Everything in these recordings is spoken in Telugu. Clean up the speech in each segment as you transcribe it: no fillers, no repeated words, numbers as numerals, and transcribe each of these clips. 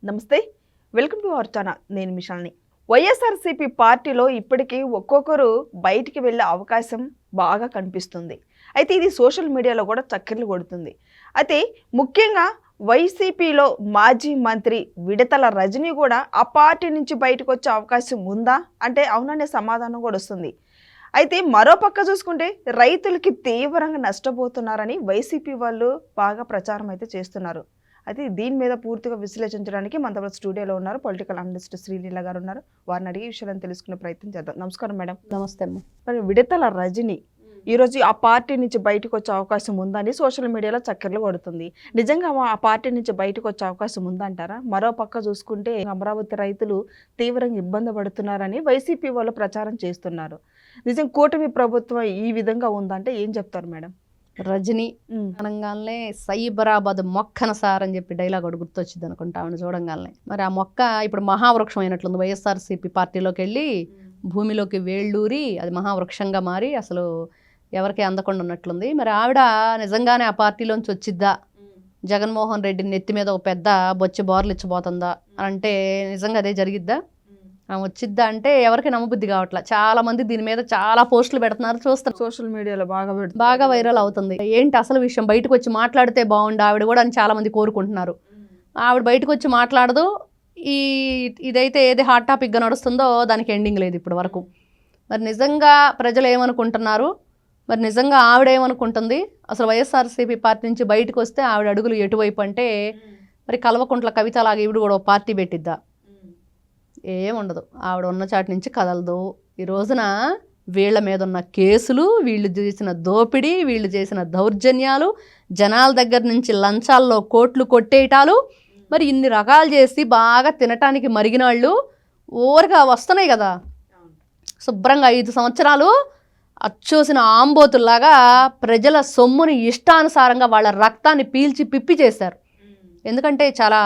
నమస్తే, వెల్కమ్ టు అవర్ ఛానల్. నేను మిషాల్ని. వైఎస్ఆర్సీపీ పార్టీలో ఇప్పటికీ ఒక్కొక్కరు బయటికి వెళ్ళే అవకాశం బాగా కనిపిస్తుంది. అయితే ఇది సోషల్ మీడియాలో కూడా చక్కర్లు కొడుతుంది. అయితే ముఖ్యంగా వైసీపీలో మాజీ మంత్రి విడతల రజనీ కూడా ఆ పార్టీ నుంచి బయటకు వచ్చే అవకాశం ఉందా అంటే అవుననే సమాధానం కూడా వస్తుంది. అయితే మరో పక్క చూసుకుంటే రైతులకి తీవ్రంగా నష్టపోతున్నారని వైసీపీ వాళ్ళు బాగా ప్రచారం అయితే చేస్తున్నారు. అయితే దీని మీద పూర్తిగా విశ్లేషించడానికి మన స్టూడియోలో ఉన్నారు పొలిటికల్ అనలిస్ట్ శ్రీలీల గారు ఉన్నారు. వారిని అడిగే విషయాలను తెలుసుకునే ప్రయత్నం చేద్దాం. నమస్కారం మేడం. నమస్తే అమ్మ. మరి విడతల రజనీ ఈరోజు ఆ పార్టీ నుంచి బయటకు వచ్చే అవకాశం ఉందని సోషల్ మీడియాలో చక్కర్లు కొడుతుంది. నిజంగా ఆ పార్టీ నుంచి బయటకు వచ్చే అవకాశం ఉందంటారా? మరో పక్క చూసుకుంటే అమరావతి రైతులు తీవ్రంగా ఇబ్బంది పడుతున్నారని వైసీపీ వాళ్ళు ప్రచారం చేస్తున్నారు. నిజం కూటమి ప్రభుత్వం ఈ విధంగా ఉందంటే ఏం చెప్తారు మేడం? రజనీ అనగానే సైబరాబాద్ మొక్కన సార్ అని చెప్పి డైలాగ్ ఒకటి గుర్తొచ్చింది అనుకుంటా ఆవిడ చూడంగానే. మరి ఆ మొక్క ఇప్పుడు మహావృక్షం అయినట్లుంది. వైఎస్ఆర్సీపీ పార్టీలోకి వెళ్ళి భూమిలోకి వేళ్ళూరి అది మహావృక్షంగా మారి అసలు ఎవరికి అందకుండా ఉన్నట్లుంది. మరి ఆవిడ నిజంగానే ఆ పార్టీలోంచి వచ్చిద్దా, జగన్మోహన్ రెడ్డి నెత్తి మీద ఒక పెద్ద బొచ్చి బోర్లు ఇచ్చిపోతుందా అంటే నిజంగా అదే జరిగిద్దా? వచ్చిద్దా అంటే ఎవరికి నమ్మబుద్ధి కావట్లా. చాలా మంది దీని మీద చాలా పోస్టులు పెడుతున్నారు, చూస్తారు. సోషల్ మీడియాలో బాగా వైరల్ అవుతుంది. ఏంటి అసలు విషయం, బయటకు వచ్చి మాట్లాడితే బాగుండు ఆవిడ కూడా అని చాలా మంది కోరుకుంటున్నారు. ఆవిడ బయటకు వచ్చి మాట్లాడదు. ఇదైతే ఏది హాట్ టాపిక్గా నడుస్తుందో దానికి ఎండింగ్ లేదు ఇప్పటి వరకు. మరి నిజంగా ప్రజలు ఏమనుకుంటున్నారు, మరి నిజంగా ఆవిడ ఏమనుకుంటుంది, అసలు వైఎస్ఆర్సీపీ పార్టీ నుంచి బయటకు వస్తే ఆవిడ అడుగులు ఎటువైపు అంటే మరి కల్వకుంట్ల కవిత లాగా ఈవిడ కూడా పార్టీ పెట్టిద్దా? ఏముండదు. ఆవిడ ఉన్న చాటి నుంచి కదలదు. ఈ రోజున వీళ్ళ మీద ఉన్న కేసులు, వీళ్ళు చేసిన దోపిడీ, వీళ్ళు చేసిన దౌర్జన్యాలు, జనాల దగ్గర నుంచి లంచాల్లో కోట్లు కొట్టేయటాలు, మరి ఇన్ని రకాలు చేసి బాగా తినటానికి మరిగినాళ్ళు ఊరగా వస్తున్నాయి కదా. శుభ్రంగా 5 సంవత్సరాలు అచ్చోసిన ఆంబోతుల్లాగా ప్రజల సొమ్ముని ఇష్టానుసారంగా వాళ్ళ రక్తాన్ని పీల్చి పిప్పి చేశారు. ఎందుకంటే చాలా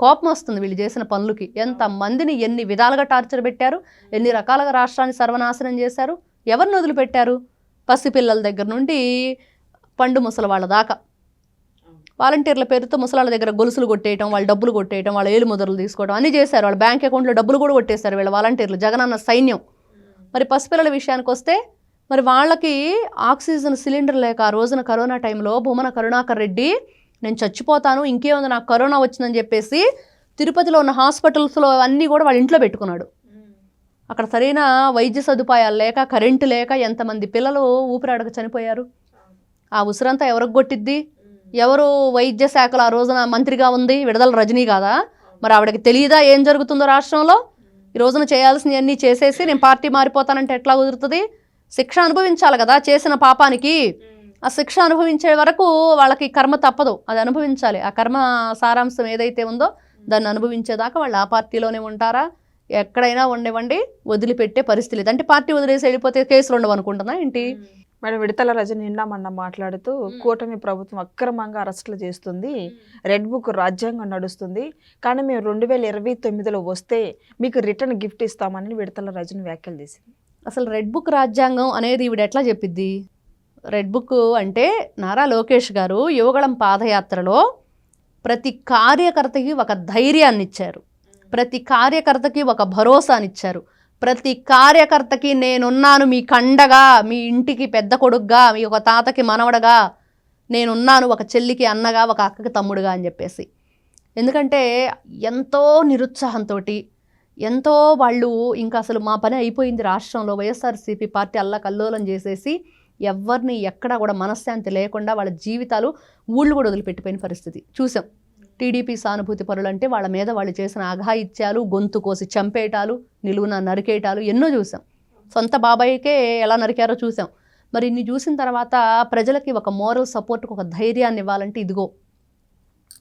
కోపం వస్తుంది వీళ్ళు చేసిన పనులకి. ఎంతమందిని ఎన్ని విధాలుగా టార్చర్ పెట్టారు, ఎన్ని రకాలుగా రాష్ట్రాన్ని సర్వనాశనం చేశారు. ఎవరిని వదిలిపెట్టారు? పసిపిల్లల దగ్గర నుండి పండు ముసలి వాళ్ళ దాకా వాలంటీర్ల పేరుతో ముసలాళ్ళ దగ్గర గొలుసులు కొట్టేయటం, వాళ్ళ డబ్బులు కొట్టేయటం, వాళ్ళ ఏలు ముద్రలు తీసుకోవడం అన్నీ చేశారు. వాళ్ళ బ్యాంక్ అకౌంట్లో డబ్బులు కూడా కొట్టేశారు వీళ్ళ వాలంటీర్లు, జగనన్న సైన్యం. మరి పసిపిల్లల విషయానికి వస్తే మరి వాళ్ళకి ఆక్సిజన్ సిలిండర్ లేక ఆ రోజున కరోనా టైంలో భూమన కరుణాకర్ రెడ్డి నేను చచ్చిపోతాను, ఇంకేముంది నాకు కరోనా వచ్చిందని చెప్పేసి తిరుపతిలో ఉన్న హాస్పిటల్స్లో అన్నీ కూడా వాళ్ళ ఇంట్లో పెట్టుకున్నాడు. అక్కడ సరైన వైద్య సదుపాయాలు లేక, కరెంటు లేక ఎంతమంది పిల్లలు ఊపిరాడక చనిపోయారు. ఆ ఉసురంతా ఎవరికి కొట్టిద్ది? ఎవరు వైద్య శాఖలో ఆ రోజున మంత్రిగా ఉంది? విడదల రజనీ కాదా? మరి ఆవిడకి తెలియదా ఏం జరుగుతుందో రాష్ట్రంలో? ఈ రోజున చేయాల్సినవన్నీ చేసేసి నేను పార్టీ మారిపోతానంటే ఎట్లా కుదురుతుంది? శిక్ష అనుభవించాలి కదా చేసిన పాపానికి. ఆ శిక్ష అనుభవించే వరకు వాళ్ళకి కర్మ తప్పదు, అది అనుభవించాలి. ఆ కర్మ సారాంశం ఏదైతే ఉందో దాన్ని అనుభవించేదాకా వాళ్ళు ఆ పార్టీలోనే ఉంటారా? ఎక్కడైనా ఉండేవండి, వదిలిపెట్టే పరిస్థితి లేదు. అంటే పార్టీ వదిలేసి వెళ్ళిపోతే కేసులు ఉండవు అనుకుంటున్నా ఏంటి? మేడం, విడతల రజనీ నిన్న మాట్లాడుతూ కూటమి ప్రభుత్వం అక్రమంగా అరెస్టులు చేస్తుంది, రెడ్ బుక్ రాజ్యాంగం నడుస్తుంది, కానీ మేము 2029లో వస్తే మీకు రిటర్న్ గిఫ్ట్ ఇస్తామని విడతల రజనీ వ్యాఖ్యలు చేసింది. అసలు రెడ్ బుక్ రాజ్యాంగం అనేది ఈవిడ ఎట్లా చెప్పిద్ది? రెడ్ బుక్ అంటే నారా లోకేష్ గారు యువగళం పాదయాత్రలో ప్రతి కార్యకర్తకి ఒక ధైర్యాన్ని ఇచ్చారు, ప్రతి కార్యకర్తకి ఒక భరోసానిచ్చారు, ప్రతి కార్యకర్తకి నేనున్నాను మీ కండగా, మీ ఇంటికి పెద్ద కొడుకుగా, మీ ఒక తాతకి మనవడగా నేనున్నాను, ఒక చెల్లికి అన్నగా, ఒక అక్కకి తమ్ముడుగా అని చెప్పేసి. ఎందుకంటే ఎంతో నిరుత్సాహంతో, ఎంతో వాళ్ళు ఇంకా అసలు మా పని అయిపోయింది రాష్ట్రంలో, వైఎస్ఆర్సీపీ పార్టీ అల్లకల్లోలం చేసేసి ఎవరిని ఎక్కడా కూడా మనశ్శాంతి లేకుండా వాళ్ళ జీవితాలు ఊళ్ళు కూడా వదిలిపెట్టిపోయిన పరిస్థితి చూసాం. టీడీపీ సానుభూతి పరులు అంటే వాళ్ళ మీద వాళ్ళు చేసిన అఘాయిత్యాలు, గొంతు కోసి చంపేయటాలు, నిలువున నరికేయటాలు ఎన్నో చూసాం. సొంత బాబాయికే ఎలా నరికారో చూసాం. మరి ఇన్ని చూసిన తర్వాత ప్రజలకి ఒక మోరల్ సపోర్ట్కి ఒక ధైర్యాన్ని ఇవ్వాలంటే ఇదిగో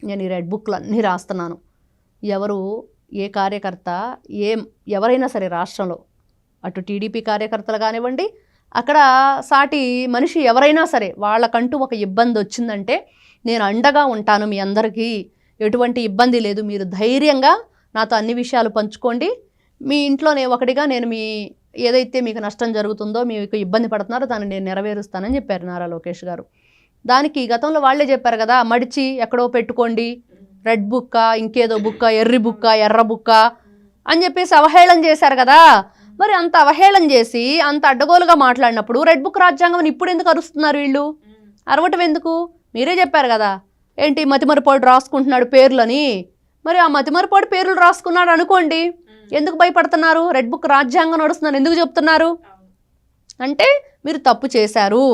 నేను ఈ రెడ్ బుక్లు అన్నీ రాస్తున్నాను. ఎవరు ఏ కార్యకర్త ఎవరైనా సరే రాష్ట్రంలో అటు టీడీపీ కార్యకర్తలు కానివ్వండి, అక్కడ సాటి మనిషి ఎవరైనా సరే వాళ్ళకంటూ ఒక ఇబ్బంది వచ్చిందంటే నేను అండగా ఉంటాను, మీ అందరికీ ఎటువంటి ఇబ్బంది లేదు, మీరు ధైర్యంగా నాతో అన్ని విషయాలు పంచుకోండి, మీ ఇంట్లోనే ఒకటిగా నేను మీ ఏదైతే మీకు నష్టం జరుగుతుందో, మీకు ఇబ్బంది పడుతున్నారో దాన్ని నేను నెరవేరుస్తానని చెప్పారు నారా లోకేష్ గారు. దానికి గతంలో వాళ్ళే చెప్పారు కదా, మడిచి ఎక్కడో పెట్టుకోండి, రెడ్ బుక్క, ఇంకేదో బుక్క, ఎర్రి బుక్క, ఎర్ర బుక్క అని చెప్పేసి అవహేళన చేశారు కదా. మరి అంత అవహేళన చేసి అంత అడ్డగోలుగా మాట్లాడినప్పుడు రెడ్ బుక్ రాజ్యాంగం ఇప్పుడు ఎందుకు అరుస్తున్నారు వీళ్ళు? అరవటం ఎందుకు? మీరే చెప్పారు కదా, ఏంటి మతిమరపోటు రాసుకుంటున్నాడు పేర్లని. మరి ఆ మతిమరపోటు పేర్లు రాసుకున్నాడు అనుకోండి, ఎందుకు భయపడుతున్నారు? రెడ్ బుక్ రాజ్యాంగం నడుస్తున్నారు ఎందుకు చెప్తున్నారు అంటే మీరు తప్పు చేశారు.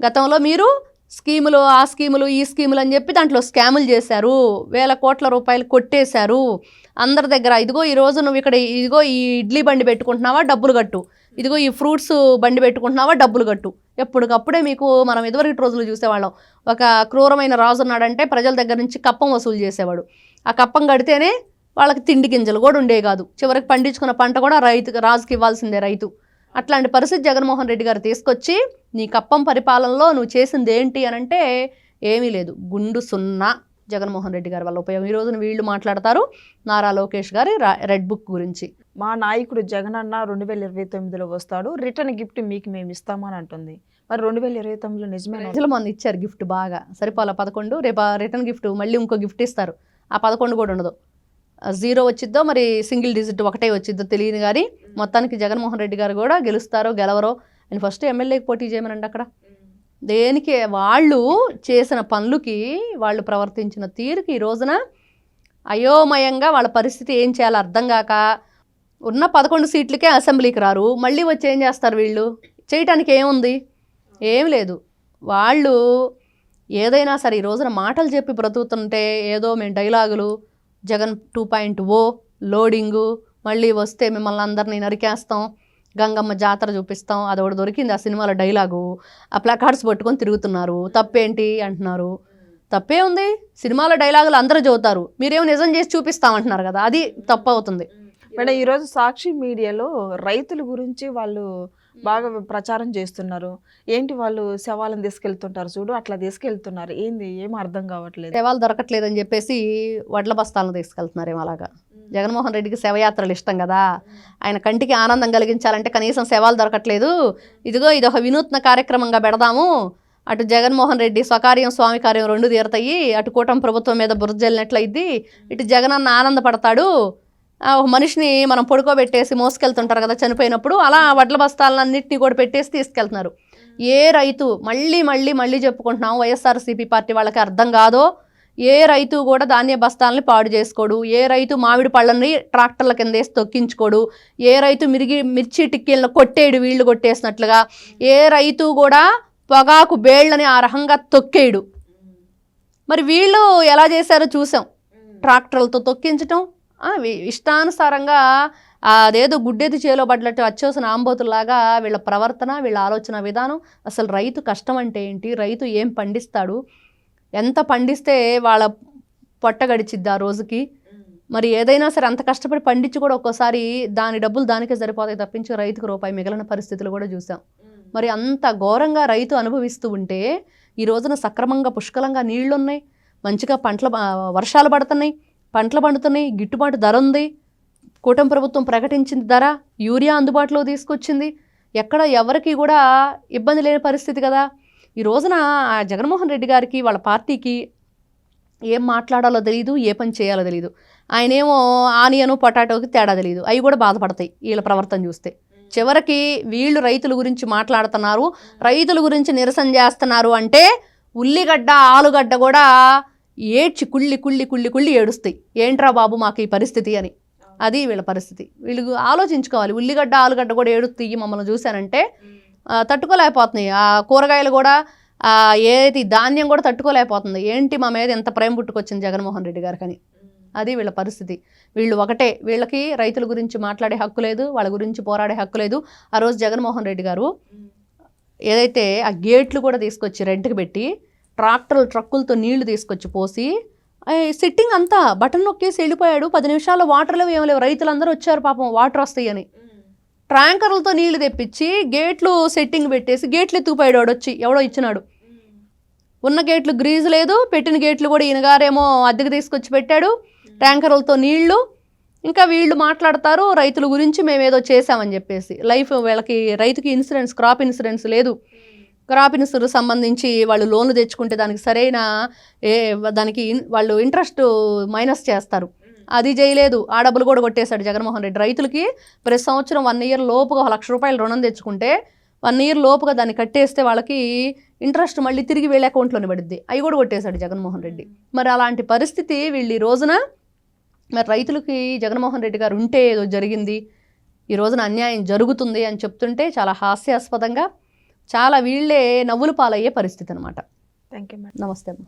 గతంలో మీరు స్కీములు, ఆ స్కీములు, ఈ స్కీములు అని చెప్పి దాంట్లో స్కాములు చేశారు, వేల కోట్ల రూపాయలు కొట్టేశారు అందరి దగ్గర. ఇదిగో ఈరోజు నువ్వు ఇక్కడ ఇదిగో ఈ ఇడ్లీ బండి పెట్టుకుంటున్నావా, డబ్బులు కట్టు. ఇదిగో ఈ ఫ్రూట్స్ బండి పెట్టుకుంటున్నావా, డబ్బులు కట్టు. ఎప్పటికప్పుడే మీకు మనం ఇదివరకు రోజులు చూసేవాళ్ళం, ఒక క్రూరమైన రాజు ఉన్నాడంటే ప్రజల దగ్గర నుంచి కప్పం వసూలు చేసేవాడు. ఆ కప్పం కడితేనే వాళ్ళకి తిండి గింజలు కూడా ఉండే కాదు, చివరికి పండించుకున్న పంట కూడా రాజుకి ఇవ్వాల్సిందే రైతు. అట్లాంటి పరిస్థితి జగన్మోహన్ రెడ్డి గారు తీసుకొచ్చి నీ కప్పం పరిపాలనలో నువ్వు చేసింది ఏంటి అని అంటే ఏమీ లేదు, గుండు సున్నా జగన్మోహన్ రెడ్డి గారి వల్ల ఉపయోగం. ఈ రోజున వీళ్ళు మాట్లాడతారు నారా లోకేష్ గారి రెడ్ బుక్ గురించి. మా నాయకుడు జగన్ అన్న 2029లో వస్తాడు, రిటర్న్ గిఫ్ట్ మీకు మేము ఇస్తామని అంటుంది. మరి 2029లో నిజమే మొన్న ఇచ్చారు గిఫ్ట్ బాగా సరిపోలా 11, రేపు రిటర్న్ గిఫ్ట్ మళ్ళీ ఇంకో గిఫ్ట్ ఇస్తారు. ఆ 11 కూడా ఉండదు, 0 వచ్చిద్దో మరి సింగిల్ డిజిట్ ఒకటే వచ్చిద్దో తెలియదు. కానీ మొత్తానికి జగన్మోహన్ రెడ్డి గారు కూడా గెలుస్తారో గెలవరో అని ఫస్ట్ ఎమ్మెల్యేకి పోటీ చేయమనండి. అక్కడ దేనికి వాళ్ళు చేసిన పనులకి, వాళ్ళు ప్రవర్తించిన తీరుకి ఈ రోజున అయోమయంగా వాళ్ళ పరిస్థితి ఏం చేయాలో అర్థం కాక ఉన్న 11 సీట్లకే అసెంబ్లీకి రారు. మళ్ళీ వచ్చి ఏం చేస్తారు వీళ్ళు? చేయటానికి ఏముంది? ఏం లేదు. వాళ్ళు ఏదైనా సరే ఈ రోజున మాటలు చెప్పి బ్రతుకుతుంటే ఏదో మేము డైలాగులు, జగన్ 2.0 లోడింగు, మళ్ళీ వస్తే మిమ్మల్ని అందరినీ నరికేస్తాం, గంగమ్మ జాతర చూపిస్తాం, అదొకటి దొరికింది ఆ సినిమాలో డైలాగు. ఆ ప్లాకార్డ్స్ పట్టుకొని తిరుగుతున్నారు. తప్పేంటి అంటున్నారు? తప్పే ఉంది, సినిమాలో డైలాగులు అందరూ చదువుతారు, మీరేమో నిజం చేసి చూపిస్తామంటున్నారు కదా, అది తప్పు అవుతుంది. మేడం ఈరోజు సాక్షి మీడియాలో రైతుల గురించి వాళ్ళు బాగా ప్రచారం చేస్తున్నారు. ఏంటి వాళ్ళు శవాలను తీసుకెళ్తుంటారు చూడు, అట్లా తీసుకెళ్తున్నారు. ఏంది ఏం అర్థం కావట్లేదు. శవాలు దొరకట్లేదని చెప్పేసి వడ్ల బస్తాలను తీసుకెళ్తున్నారేమో. అలాగా జగన్మోహన్ రెడ్డికి శవయాత్రలు ఇష్టం కదా, ఆయన కంటికి ఆనందం కలిగించాలంటే కనీసం శవాలు దొరకట్లేదు, ఇదిగో ఇదొక వినూత్న కార్యక్రమంగా పెడదాము, అటు జగన్మోహన్ రెడ్డి స్వకార్యం స్వామి కార్యం 2 తీరుతాయి, అటు కూటమి ప్రభుత్వం మీద బురజల్లినట్లయిద్ది, ఇటు జగనన్న ఆనందపడతాడు, ఒక మనిషిని మనం పడుకోబెట్టేసి మోసుకెళ్తుంటారు కదా చనిపోయినప్పుడు, అలా వడ్ల బస్తాలన్నింటినీ కూడా పెట్టేసి తీసుకెళ్తున్నారు. ఏ రైతు మళ్ళీ మళ్ళీ మళ్ళీ చెప్పుకుంటున్నాం, వైఎస్ఆర్సీపీ పార్టీ వాళ్ళకి అర్థం కాదో, ఏ రైతు కూడా ధాన్య బస్తాలని పాడు చేసుకోడు, ఏ రైతు మామిడి పళ్ళని ట్రాక్టర్ల కింద వేసి తొక్కించుకోడు, ఏ రైతు మిర్చి టిక్కీలను కొట్టేయడు వీళ్ళు కొట్టేసినట్లుగా, ఏ రైతు కూడా పొగాకు బేళ్లని ఆ రకంగా తొక్కేయడు. మరి వీళ్ళు ఎలా చేశారో చూసాం, ట్రాక్టర్లతో తొక్కించటం, ఇష్టానుసారంగా అదేదో గుడ్డెది చేలో పడ్డట్టు అచ్చోసిన ఆంబోతుల్లాగా వీళ్ళ ప్రవర్తన, వీళ్ళ ఆలోచన విధానం. అసలు రైతు కష్టం అంటే ఏంటి, రైతు ఏం పండిస్తాడు, ఎంత పండిస్తే వాళ్ళ పొట్ట గడిచిద్ది ఆ రోజుకి. మరి ఏదైనా సరే అంత కష్టపడి పండించి కూడా ఒక్కోసారి దాని డబ్బులు దానికే సరిపోతాయి తప్పించి రైతుకు రూపాయి మిగిలిన పరిస్థితులు కూడా చూసాం. మరి అంత ఘోరంగా రైతు అనుభవిస్తూ ఉంటే ఈ రోజున సక్రమంగా పుష్కలంగా నీళ్లున్నాయి, మంచిగా వర్షాలు పడుతున్నాయి, పంటలు పండుతున్నాయి, గిట్టుబాటు ధర ఉంది, కూటమి ప్రభుత్వం ప్రకటించింది ధర, యూరియా అందుబాటులో తీసుకొచ్చింది, ఎక్కడ ఎవరికి కూడా ఇబ్బంది లేని పరిస్థితి కదా. ఈ రోజున జగన్మోహన్ రెడ్డి గారికి వాళ్ళ పార్టీకి ఏం మాట్లాడాలో తెలియదు, ఏ పని చేయాలో తెలియదు. ఆయనేమో ఆనియను పొటాటోకి తేడా తెలియదు, అవి కూడా బాధపడతాయి వీళ్ళ ప్రవర్తన చూస్తే. చివరికి వీళ్ళు రైతుల గురించి మాట్లాడుతున్నారు, రైతుల గురించి నిరసన చేస్తున్నారు అంటే ఉల్లిగడ్డ ఆలుగడ్డ కూడా ఏడ్చి కుళ్ళి కుళ్ళి కుళ్ళి కుళ్ళి ఏడుస్తాయి, ఏంట్రా బాబు మాకు ఈ పరిస్థితి అని. అది వీళ్ళ పరిస్థితి. వీళ్ళు ఆలోచించుకోవాలి, ఉల్లిగడ్డ ఆలుగడ్డ కూడా ఏడుస్తాయి మమ్మల్ని చూశానంటే తట్టుకోలేకపోతున్నాయి. ఆ కూరగాయలు కూడా ఏది ధాన్యం కూడా తట్టుకోలేకపోతుంది. ఏంటి మా మీద ఎంత ప్రేమ పుట్టుకొచ్చింది జగన్మోహన్ రెడ్డి గారికి అని. అది వీళ్ళ పరిస్థితి. వీళ్ళు ఒకటే, వీళ్ళకి రైతుల గురించి మాట్లాడే హక్కు లేదు, వాళ్ళ గురించి పోరాడే హక్కు లేదు. ఆ రోజు జగన్మోహన్ రెడ్డి గారు ఏదైతే ఆ గేట్లు కూడా తీసుకొచ్చి రెంట్కి పెట్టి ట్రక్కులతో నీళ్లు తీసుకొచ్చి పోసి సిట్టింగ్ అంతా బటన్ నొక్కేసి వెళ్ళిపోయాడు. 10 నిమిషాల్లో వాటర్ లేవు, ఏమో లేవు, రైతులందరూ వచ్చారు పాపం వాటర్ వస్తాయని. ట్యాంకర్లతో నీళ్లు తెప్పించి గేట్లు సెట్టింగ్ పెట్టేసి గేట్లు ఎత్తుకుపోయాడు వాడు వచ్చి, ఎవడో ఇచ్చినాడు. ఉన్న గేట్లు గ్రీజు లేదు, పెట్టిన గేట్లు కూడా ఈయనగారేమో అద్దెకు తీసుకొచ్చి పెట్టాడు, ట్యాంకర్లతో నీళ్లు. ఇంకా వీళ్ళు మాట్లాడతారు రైతుల గురించి మేమేదో చేసామని చెప్పేసి. రైతుకి ఇన్సూరెన్స్, క్రాప్ ఇన్సూరెన్స్ లేదు, క్రాప్ ఇన్సూరెన్స్ సంబంధించి వాళ్ళు లోన్లు తెచ్చుకుంటే దానికి సరైన వాళ్ళు ఇంట్రెస్ట్ మైనస్ చేస్తారు. అది చేయలేదు, ఆ డబ్బులు కూడా కొట్టేశాడు జగన్మోహన్ రెడ్డి. రైతులకి ప్రతి సంవత్సరం 1 ఇయర్ లోపుగా 1 లక్ష రూపాయలు రుణం తెచ్చుకుంటే 1 ఇయర్ లోపుగా దాన్ని కట్టేస్తే వాళ్ళకి ఇంట్రెస్ట్ మళ్ళీ తిరిగి వీళ్ళ అకౌంట్లోనే పడుద్ది. అవి కూడా కొట్టేశాడు జగన్మోహన్ రెడ్డి. మరి అలాంటి పరిస్థితి వీళ్ళు ఈ రోజున మరి రైతులకి జగన్మోహన్ రెడ్డి గారు ఉంటే ఏదో జరిగింది, ఈ రోజున అన్యాయం జరుగుతుంది అని చెప్తుంటే చాలా హాస్యాస్పదంగా, చాలా వీళ్ళే నవ్వులు పాలయ్యే పరిస్థితి అనమాట. Thank you madam. నమస్తే అమ్మ.